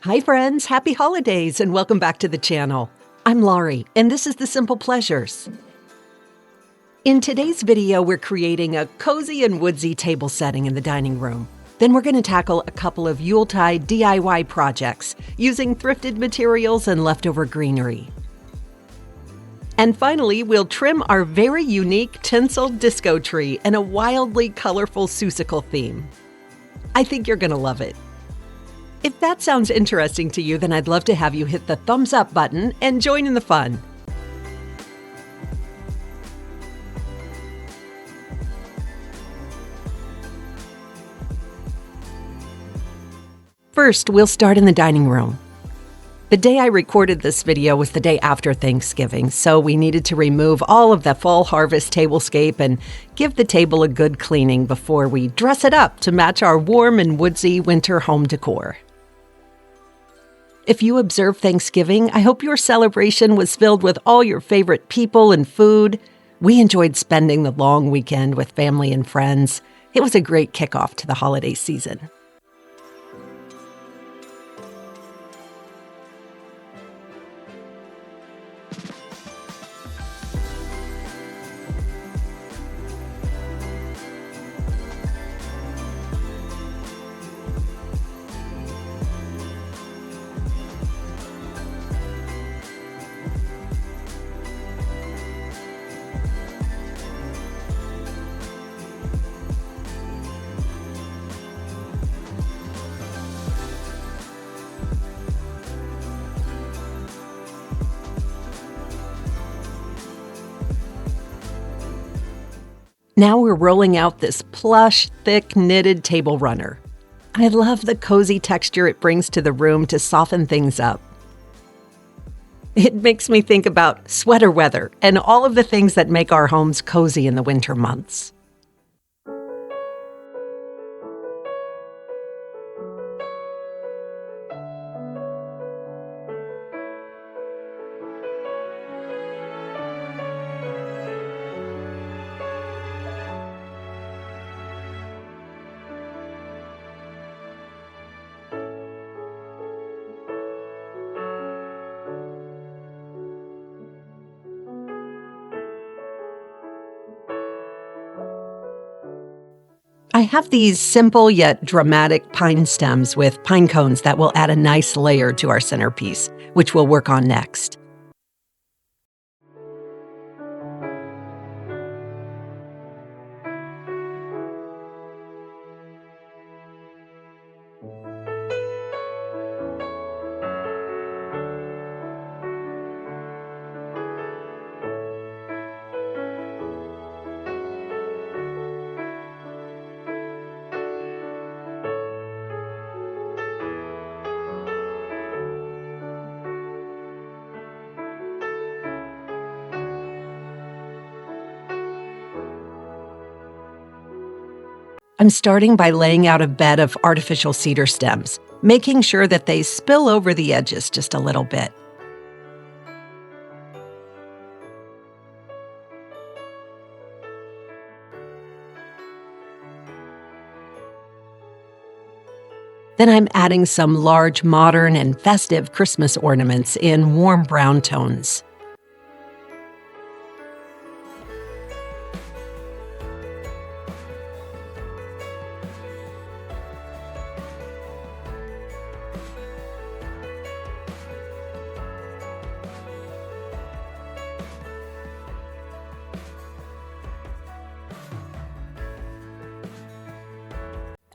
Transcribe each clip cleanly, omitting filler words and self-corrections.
Hi friends, happy holidays and welcome back to the channel. I'm Laurie and this is The Simple Pleasures. In today's video, we're creating a cozy and woodsy table setting in the dining room. Then we're going to tackle a couple of Yuletide DIY projects using thrifted materials and leftover greenery. And finally, we'll trim our very unique tinsel disco tree in a wildly colorful Seussical theme. I think you're going to love it. If that sounds interesting to you, then I'd love to have you hit the thumbs up button and join in the fun. First, we'll start in the dining room. The day I recorded this video was the day after Thanksgiving, so we needed to remove all of the fall harvest tablescape and give the table a good cleaning before we dress it up to match our warm and woodsy winter home decor. If you observe Thanksgiving, I hope your celebration was filled with all your favorite people and food. We enjoyed spending the long weekend with family and friends. It was a great kickoff to the holiday season. Now we're rolling out this plush, thick, knitted table runner. I love the cozy texture it brings to the room to soften things up. It makes me think about sweater weather and all of the things that make our homes cozy in the winter months. I have these simple yet dramatic pine stems with pine cones that will add a nice layer to our centerpiece, which we'll work on next. I'm starting by laying out a bed of artificial cedar stems, making sure that they spill over the edges just a little bit. Then I'm adding some large, modern, and festive Christmas ornaments in warm brown tones.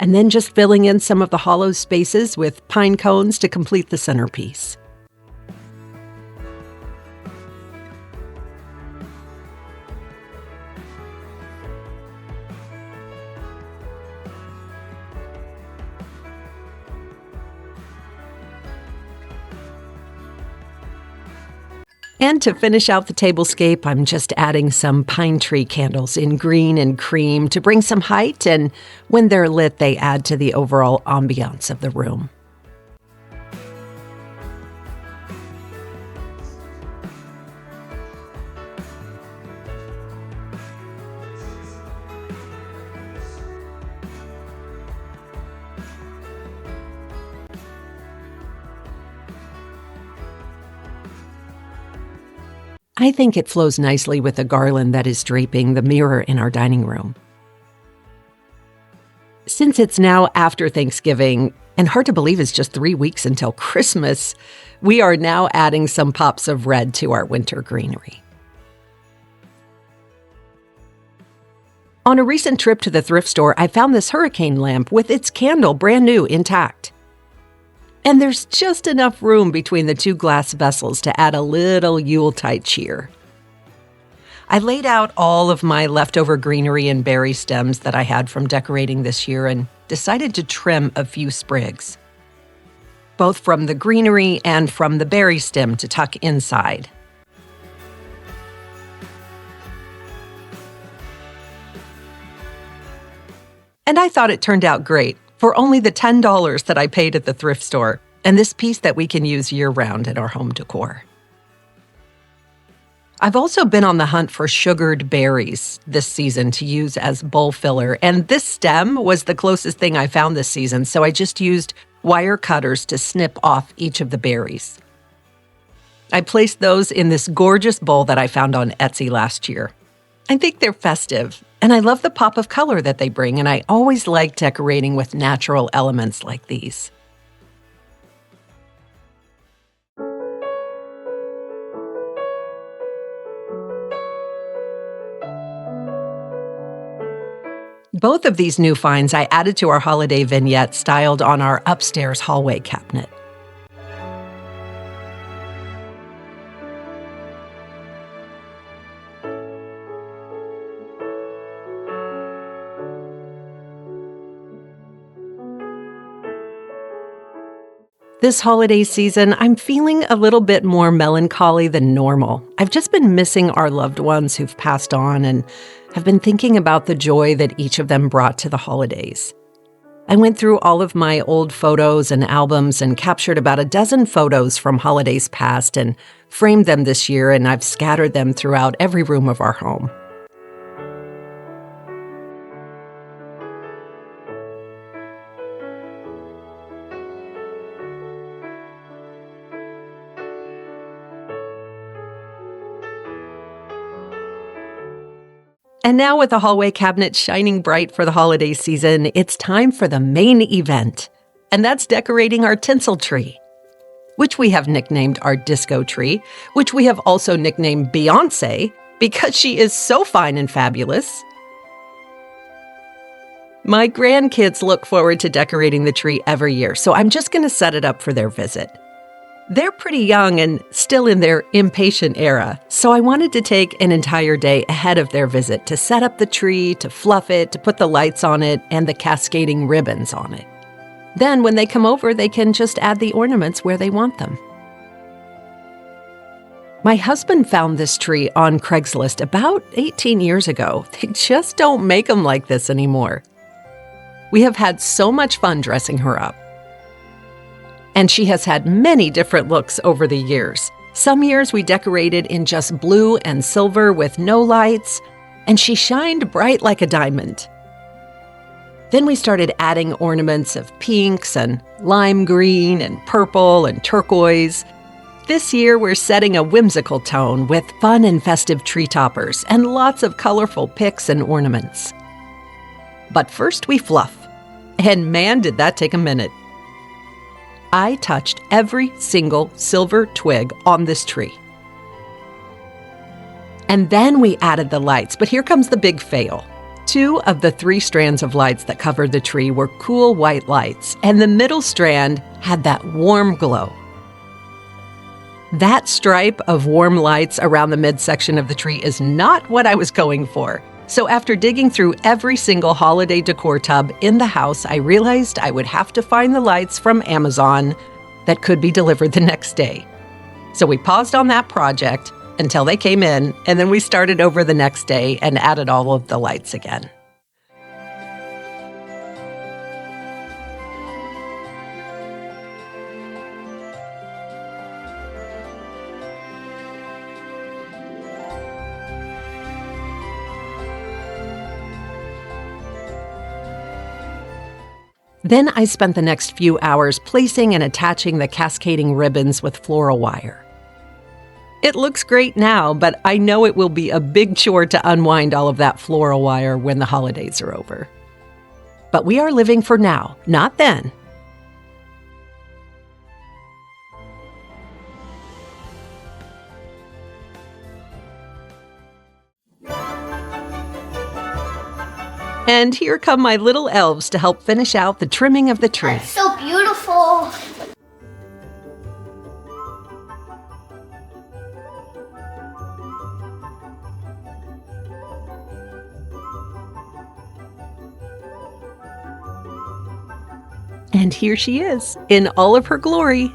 And then just filling in some of the hollow spaces with pine cones to complete the centerpiece. And to finish out the tablescape, I'm just adding some pine tree candles in green and cream to bring some height, and when they're lit, they add to the overall ambiance of the room. I think it flows nicely with the garland that is draping the mirror in our dining room. Since it's now after Thanksgiving, and hard to believe it's just 3 weeks until Christmas, we are now adding some pops of red to our winter greenery. On a recent trip to the thrift store, I found this hurricane lamp with its candle brand new intact. And there's just enough room between the two glass vessels to add a little Yuletide cheer. I laid out all of my leftover greenery and berry stems that I had from decorating this year and decided to trim a few sprigs, both from the greenery and from the berry stem to tuck inside. And I thought it turned out great for only the $10 that I paid at the thrift store, and this piece that we can use year-round in our home decor. I've also been on the hunt for sugared berries this season to use as bowl filler, and this stem was the closest thing I found this season, so I just used wire cutters to snip off each of the berries. I placed those in this gorgeous bowl that I found on Etsy last year. I think they're festive, and I love the pop of color that they bring, and I always like decorating with natural elements like these. Both of these new finds I added to our holiday vignette styled on our upstairs hallway cabinet. This holiday season, I'm feeling a little bit more melancholy than normal. I've just been missing our loved ones who've passed on and have been thinking about the joy that each of them brought to the holidays. I went through all of my old photos and albums and captured about a dozen photos from holidays past and framed them this year, and I've scattered them throughout every room of our home. And now with the hallway cabinet shining bright for the holiday season, it's time for the main event. And that's decorating our tinsel tree, which we have nicknamed our disco tree, which we have also nicknamed Beyoncé because she is so fine and fabulous. My grandkids look forward to decorating the tree every year, so I'm just going to set it up for their visit. They're pretty young and still in their impatient era, so I wanted to take an entire day ahead of their visit to set up the tree, to fluff it, to put the lights on it, and the cascading ribbons on it. Then when they come over, they can just add the ornaments where they want them. My husband found this tree on Craigslist about 18 years ago. They just don't make them like this anymore. We have had so much fun dressing her up. And she has had many different looks over the years. Some years we decorated in just blue and silver with no lights, and she shined bright like a diamond. Then we started adding ornaments of pinks and lime green and purple and turquoise. This year we're setting a whimsical tone with fun and festive tree toppers and lots of colorful picks and ornaments. But first we fluff. And man, did that take a minute. I touched every single silver twig on this tree. And then we added the lights, but here comes the big fail. 2 of the 3 strands of lights that covered the tree were cool white lights, and the middle strand had that warm glow. That stripe of warm lights around the midsection of the tree is not what I was going for. So after digging through every single holiday decor tub in the house, I realized I would have to find the lights from Amazon that could be delivered the next day. So we paused on that project until they came in, and then we started over the next day and added all of the lights again. Then I spent the next few hours placing and attaching the cascading ribbons with floral wire. It looks great now, but I know it will be a big chore to unwind all of that floral wire when the holidays are over. But we are living for now, not then. And here come my little elves to help finish out the trimming of the tree. It's so beautiful. And here she is, in all of her glory.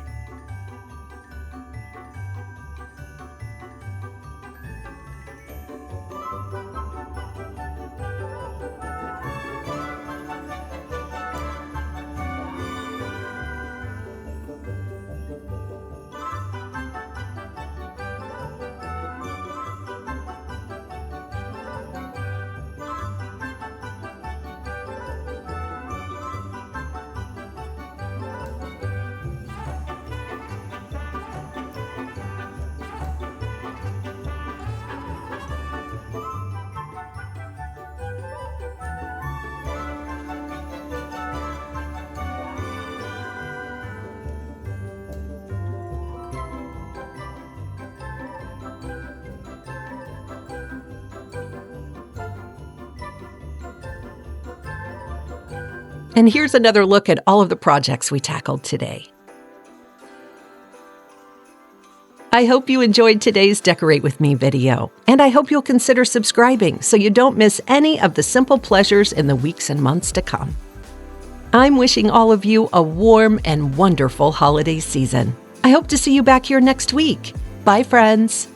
And here's another look at all of the projects we tackled today. I hope you enjoyed today's Decorate With Me video, and I hope you'll consider subscribing so you don't miss any of the simple pleasures in the weeks and months to come. I'm wishing all of you a warm and wonderful holiday season. I hope to see you back here next week. Bye, friends.